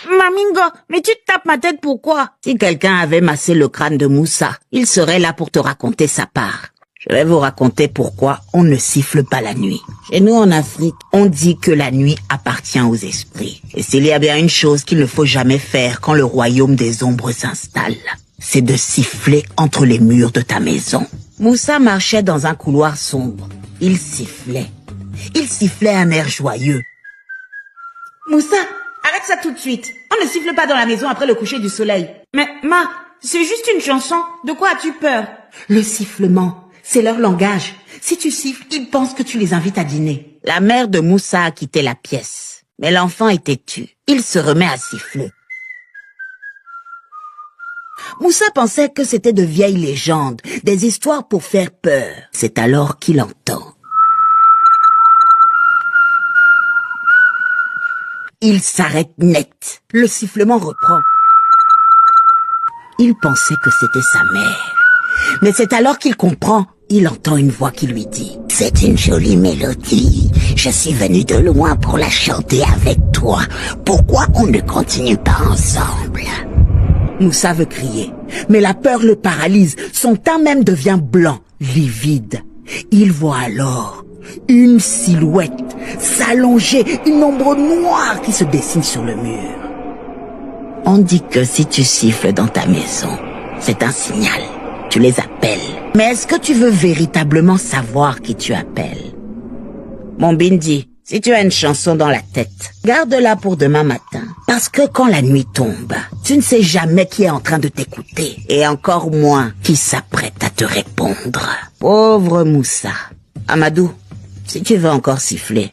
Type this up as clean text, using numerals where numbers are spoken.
Mamingo, mais tu te tapes ma tête pourquoi? Si quelqu'un avait massé le crâne de Moussa, il serait là pour te raconter sa part. Je vais vous raconter pourquoi on ne siffle pas la nuit. Chez nous en Afrique, on dit que la nuit appartient aux esprits. Et s'il y a bien une chose qu'il ne faut jamais faire quand le royaume des ombres s'installe, c'est de siffler entre les murs de ta maison. Moussa marchait dans un couloir sombre. Il sifflait. Il sifflait un air joyeux. Moussa, arrête ça tout de suite. On ne siffle pas dans la maison après le coucher du soleil. Mais, Ma, c'est juste une chanson. De quoi as-tu peur? Le sifflement, c'est leur langage. Si tu siffles, ils pensent que tu les invites à dîner. La mère de Moussa a quitté la pièce. Mais l'enfant est têtu. Il se remet à siffler. Moussa pensait que c'était de vieilles légendes, des histoires pour faire peur. C'est alors qu'il entend. Il s'arrête net. Le sifflement reprend. Il pensait que c'était sa mère. Mais c'est alors qu'il comprend. Il entend une voix qui lui dit « C'est une jolie mélodie. Je suis venu de loin pour la chanter avec toi. Pourquoi on ne continue pas ensemble ?» Moussa veut crier, mais la peur le paralyse. Son teint même devient blanc, livide. Il voit alors une silhouette s'allonger, une ombre noire qui se dessine sur le mur. On dit que si tu siffles dans ta maison, c'est un signal. Tu les appelles. Mais est-ce que tu veux véritablement savoir qui tu appelles? Mon Bindi, si tu as une chanson dans la tête, garde-la pour demain matin. Parce que quand la nuit tombe, tu ne sais jamais qui est en train de t'écouter. Et encore moins qui s'apprête à te répondre. Pauvre Moussa. Amadou, si tu veux encore siffler,